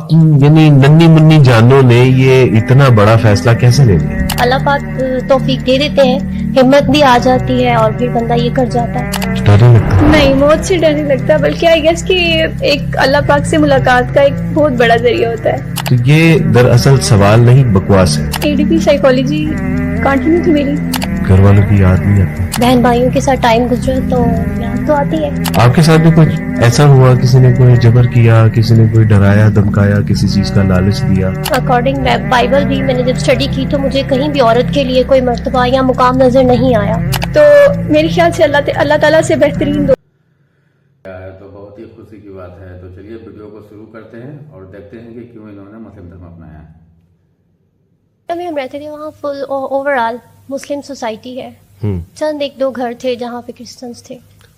آپ کی یعنی ننھی منی جانوں نے یہ اتنا بڑا فیصلہ کیسے لے لیا؟ اللہ پاک توفیق دے دیتے ہیں, ہمت بھی آ جاتی ہے اور پھر بندہ یہ کر جاتا ہے. ڈر نہیں لگتا؟ نہیں, موت سے ڈر نہیں لگتا, بلکہ آئی گیس کہ ایک اللہ پاک سے ملاقات کا ایک بہت بڑا ذریعہ ہوتا ہے. تو یہ دراصل سوال نہیں, بکواس ہے. ADP سائیکالوجی کنٹینیو تھی میری. گھر والوں کی یاد نہیں آتی؟ بہن بھائیوں کے ساتھ ٹائم گزرا تو یاد تو آتی ہے. آپ کے ساتھ بھی کچھ ایسا ہوا, کسی نے کوئی جبر کیا, کسی نے کوئی ڈرایا دھمکایا, کسی چیز کا لالچ دیا؟ اکارڈنگ بائبل بھی میں نے جب اسٹڈی کی تو مجھے کہیں بھی عورت کے لیے کوئی مرتبہ یا مقام نظر نہیں آیا. تو میرے خیال سے اللہ تعالیٰ سے بہترین ہے تو بہت ہی خوشی کی بات ہے. تو چلیے ویڈیو کو شروع کرتے ہیں اور دیکھتے ہیں کہ کیوں انہوں نے مسلم دھرم اپنایا ہے. ابھی ہم رہتے تھے وہاں فل اوور آل مسلم سوسائٹی ہے, چند ایک دو گھر تھے جہاں پہ کرسچنس تھے.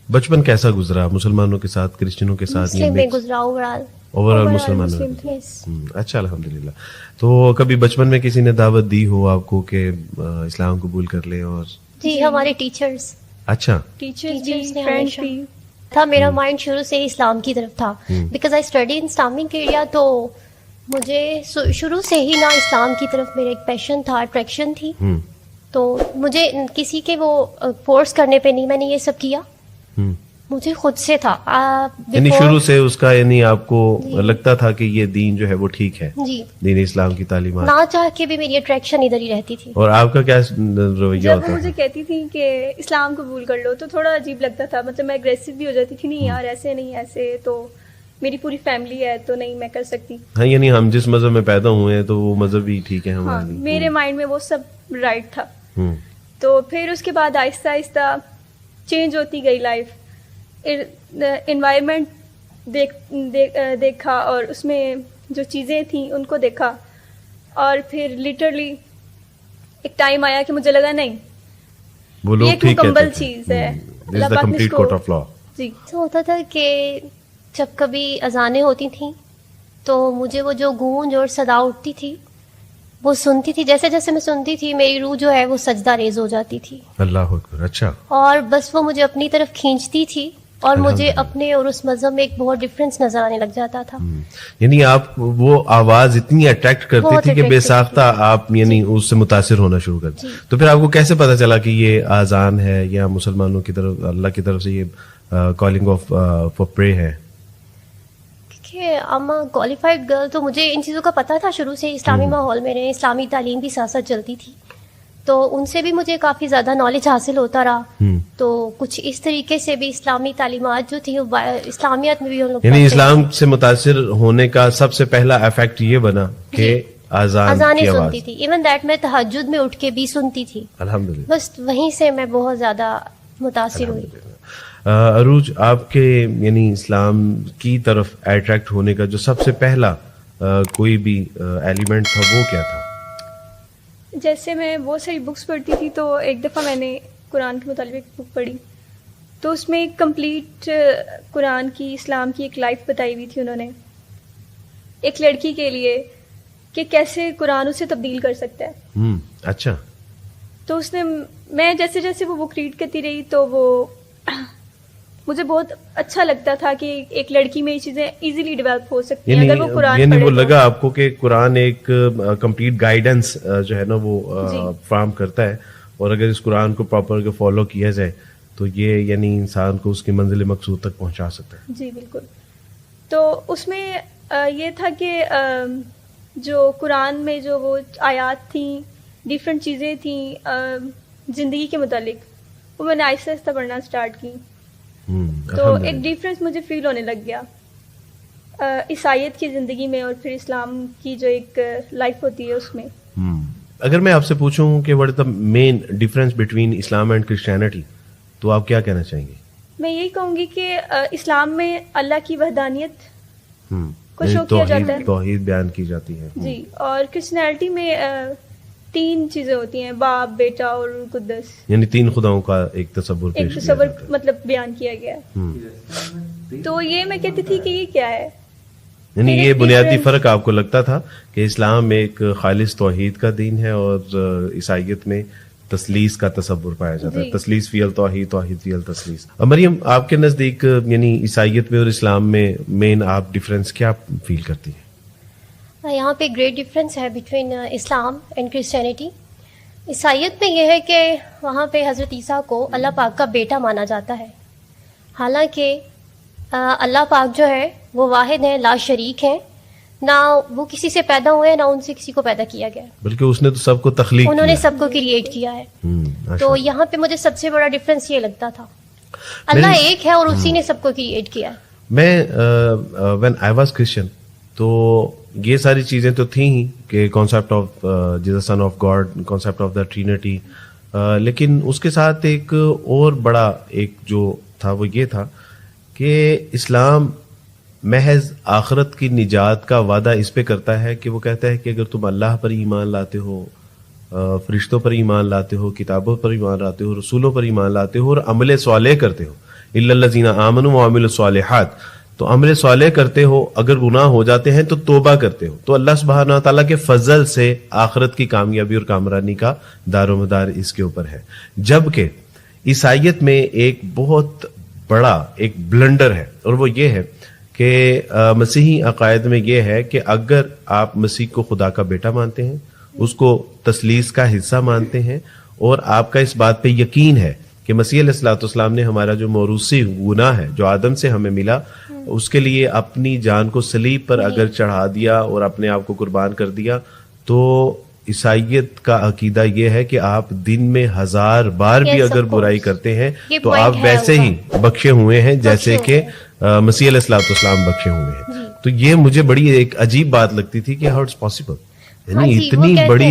بچپن کیسا گزرا مسلمانوں کے ساتھ کرسچنوں کے ساتھ؟ مسلم میں گزرا اوور آل مسلمانوں. اچھا, الحمدللہ. تو کبھی بچپن میں کسی نے دعوت دی ہو آپ کو کہ اسلام قبول کر لیں؟ اور جی ہمارے ٹیچرز. اچھا, ٹیچرز نے ہمیشہ تھا. میرا مائنڈ شروع سے ہی اسلام کی طرف تھا, because I study in Islamic area. تو مجھے شروع سے ہی نا اسلام کی طرف میرا ایک پیشن تھا, اٹریکشن تھی. تو مجھے کسی کے وہ فورس کرنے پہ نہیں, میں نے یہ سب کیا, مجھے خود سے تھا. یعنی شروع سے اس کا یعنی آپ کو لگتا تھا کہ یہ دین جو ہے وہ ٹھیک ہے, جی دین اسلام کی تعلیمات, نہ چاہ کے بھی میری اٹریکشن ادھر ہی رہتی تھی. اور آپ کا کیا رویہ جب ہوتا مجھے کہتی تھی کہ اسلام قبول کر لو تو تھوڑا عجیب لگتا تھا, مطلب میں اگریسو بھی ہو جاتی تھی. نہیں یار ایسے نہیں, ایسے تو میری پوری فیملی ہے تو نہیں میں کر سکتی. ہاں, یعنی ہم جس مذہب میں پیدا ہوئے ہیں تو وہ مذہب ہی ٹھیک ہے ہمارے لیے. میرے مائنڈ میں وہ سب رائٹ تھا. تو پھر اس کے بعد آہستہ آہستہ چینج ہوتی گئی لائف. انوائرمنٹ دیکھا اور اس میں جو چیزیں تھیں ان کو دیکھا, اور پھر لٹرلی ایک ٹائم آیا کہ مجھے لگا نہیں یہ ایک مکمل چیز ہے. اللہ پاک نے اس کو جی ہوتا تھا کہ جب کبھی اذانیں ہوتی تھیں تو مجھے وہ جو گونج اور صدا اٹھتی تھی وہ سنتی تھی. جیسے جیسے میں سنتی تھی میری روح جو ہے وہ سجدہ ریز ہو جاتی تھی. اللہ اکبر. اچھا, اور بس وہ مجھے اپنی طرف کھینچتی تھی اور مجھے اپنے اور اس مذہب میں ایک بہت ڈفرینس نظر آنے لگ جاتا تھا. یعنی آپ وہ آواز اتنی اٹریکٹ کرتی تھی کہ بے ساختہ آپ یعنی اس سے متاثر ہونا شروع کر دیں. تو پھر آپ کو کیسے پتا چلا کہ یہ آزان ہے یا مسلمانوں کی طرف اللہ کی طرف سے یہ کالنگ آف فار پرے ہے؟ کہ اما کوالیفائڈ گرل, تو مجھے ان چیزوں کا پتہ تھا شروع سے. اسلامی ماحول میں رہے, اسلامی تعلیم بھی ساتھ ساتھ چلتی تھی, تو ان سے بھی مجھے کافی زیادہ نالج حاصل ہوتا رہا. تو کچھ اس طریقے سے بھی اسلامی تعلیمات جو تھی اسلامیات میں بھی ہم لوگ یعنی اسلام سے متاثر ہونے کا سب سے پہلا افیکٹ یہ بنا کہ اذانیں سنتی تھی. ایون دیٹ میں تہجد میں اٹھ کے بھی سنتی تھی. الحمدللہ. بس وہیں سے میں بہت زیادہ متاثر ہوئی. عروج, آپ کے یعنی اسلام کی طرف اٹریکٹ ہونے کا جو سب سے پہلا کوئی بھی ایلیمنٹ تھا وہ کیا تھا؟ جیسے میں بہت ساری بکس پڑھتی تھی, تو ایک دفعہ میں نے قرآن کے متعلق ایک بک پڑھی, تو اس میں ایک کمپلیٹ قرآن کی اسلام کی ایک لائف بتائی ہوئی تھی انہوں نے, ایک لڑکی کے لیے کہ کیسے قرآن اسے تبدیل کر سکتا ہے. اچھا. تو اس نے, میں جیسے جیسے وہ بک ریڈ کرتی رہی تو وہ مجھے بہت اچھا لگتا تھا کہ ایک لڑکی میں یہ چیزیں ایزیلی ڈیولپ ہو سکتی ہیں اگر وہ قرآن یعنی وہ لگا آپ کو کہ قرآن ایک کمپلیٹ گائیڈنس جو ہے نا وہ فراہم کرتا ہے, اور اگر اس قرآن کو پراپر فالو کیا جائے تو یہ یعنی انسان کو اس کی منزل مقصود تک پہنچا سکتا ہے. جی بالکل. تو اس میں یہ تھا کہ جو قرآن میں جو وہ آیات تھیں, ڈیفرنٹ چیزیں تھیں زندگی کے متعلق, وہ میں نے آہستہ آہستہ پڑھنا اسٹارٹ کی. تو ایک ڈیفرنس مجھے فیل ہونے لگ گیا عیسائیت کی زندگی میں اور پھر اسلام کی جو ایک لائف ہوتی ہے اس میں. اگر میں آپ سے پوچھوں کہ what is the main difference between Islam and Christianity, تو آپ کیا کہنا چاہیں گے؟ میں یہی کہوں گی کہ اسلام میں اللہ کی وحدانیت کو شو کیا جاتا ہے, توحید بیان کی جاتی ہے. جی. اور کرسچینٹی میں 3 چیزیں ہوتی ہیں, باپ, بیٹا اور روح القدس, یعنی 3 خداؤں کا ایک تصور مطلب بیان کیا گیا ہے. تو یہ میں کہتی تھی کہ یہ کیا ہے, یعنی یہ بنیادی فرق آپ کو لگتا تھا کہ اسلام ایک خالص توحید کا دین ہے اور عیسائیت میں تثلیث کا تصور پایا جاتا ہے, تثلیث فی التوحید, توحید فی التثلیث. مریم, آپ کے نزدیک یعنی عیسائیت میں اور اسلام میں مین آپ ڈفرینس کیا فیل کرتی ہیں؟ یہاں پہ گریٹ ڈفرینس ہے بٹوین اسلام اینڈ کرسچینٹی. عیسائیت میں یہ ہے کہ وہاں پہ حضرت عیسیٰ کو اللہ پاک کا بیٹا مانا جاتا ہے، حالانکہ اللہ پاک جو ہے وہ واحد ہیں، لا شریک ہیں، نہ وہ کسی سے پیدا ہوئے نہ ان سے کسی کو پیدا کیا گیا، بلکہ اس نے تو سب کو تخلیق انہوں نے کیا. سب کو کریٹ کیا ہے. ماشاء تو اللہ. یہاں پہ مجھے سب سے بڑا ڈفرینس یہ لگتا تھا، اللہ ایک ہے اور اسی نے سب کو کریٹ کیا ہے. میں وین آئی واز کرسچن تو یہ ساری چیزیں تو تھیں ہی کہ concept of Jesus son of God, concept of the Trinity, لیکن اس کے ساتھ ایک اور بڑا ایک جو تھا وہ یہ تھا کہ اسلام محض آخرت کی نجات کا وعدہ اس پہ کرتا ہے کہ وہ کہتا ہے کہ اگر تم اللہ پر ایمان لاتے ہو، فرشتوں پر ایمان لاتے ہو، کتابوں پر ایمان لاتے ہو، رسولوں پر ایمان لاتے ہو اور عمل صالح کرتے ہو، الا الذین آمنوا وعملوا الصالحات، تو عمل صالح کرتے ہو، اگر گناہ ہو جاتے ہیں تو توبہ کرتے ہو، تو اللہ سبحانہ و تعالیٰ کے فضل سے آخرت کی کامیابی اور کامرانی کا دار و مدار اس کے اوپر ہے. جبکہ عیسائیت میں ایک بہت بڑا ایک بلنڈر ہے، اور وہ یہ ہے کہ مسیحی عقائد میں یہ ہے کہ اگر آپ مسیح کو خدا کا بیٹا مانتے ہیں، اس کو تثلیث کا حصہ مانتے ہیں، اور آپ کا اس بات پہ یقین ہے کہ مسیح علیہ الصلوۃ والسلام نے ہمارا جو موروثی گناہ ہے جو آدم سے ہمیں ملا، اس کے لیے اپنی جان کو صلیب پر اگر چڑھا دیا اور اپنے آپ کو قربان کر دیا، تو عیسائیت کا عقیدہ یہ ہے کہ آپ دن میں 1000 بار بھی اگر برائی کرتے ہیں تو آپ ویسے ہی بخشے ہوئے ہیں جیسے کہ مسیح علیہ الصلوۃ والسلام بخشے ہوئے ہیں. تو یہ مجھے بڑی ایک عجیب بات لگتی تھی کہ ہاؤ اٹس پاسبل، یعنی اتنی بڑی،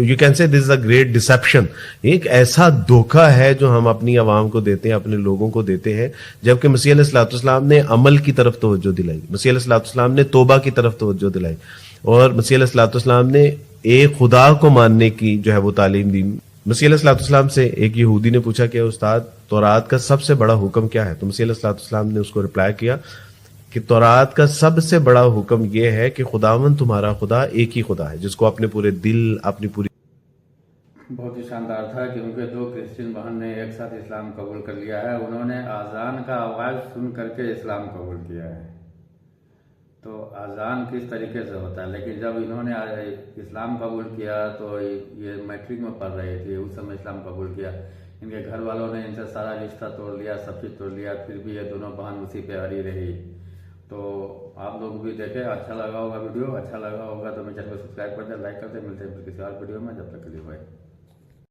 you can say this is a great deception, ایک ایسا دھوکہ ہے جو ہم اپنی عوام کو دیتے ہیں، اپنے لوگوں کو دیتے ہیں، جبکہ مسیح علیہ الصلوۃ والسلام نے عمل کی طرف توجہ دلائی، مسیح علیہ الصلوۃ والسلام نے توبہ کی طرف توجہ دلائی، اور مسیح علیہ الصلوۃ والسلام نے ایک خدا کو ماننے کی جو ہے وہ تعلیم دی. مسیح علیہ الصلوۃ والسلام سے ایک یہودی نے پوچھا کہ استاد تورات کا سب سے بڑا حکم کیا ہے؟ تو مسیح علیہ الصلوۃ والسلام نے اس کو رپلائی کیا کہ تورات کا سب سے بڑا حکم یہ ہے کہ خداوند تمہارا خدا ایک ہی خدا ہے، جس کو اپنے پورے دل، اپنی پوری. بہت ہی شاندار تھا کیونکہ 2 کرسچن بہن نے ایک ساتھ اسلام قبول کر لیا ہے. انہوں نے اذان کا آواز سن کر کے اسلام قبول کیا ہے. تو اذان کس طریقے سے ہوتا ہے، لیکن جب انہوں نے اسلام قبول کیا تو یہ میٹرک میں پڑھ رہی تھی، اس سمے اسلام قبول کیا. ان کے گھر والوں نے ان سے سارا رشتہ توڑ لیا، سب چیز توڑ لیا، پھر بھی یہ دونوں بہن اسی پہ اڑی رہی. تو آپ لوگ بھی دیکھیں، اچھا لگا ہوگا ویڈیو، اچھا لگا ہوگا تو میرے چینل کو سبسکرائب کر دیں، لائک کر دیں. ملتے ہیں پھر کسی اور ویڈیو میں، جب تک کے لیے بائے.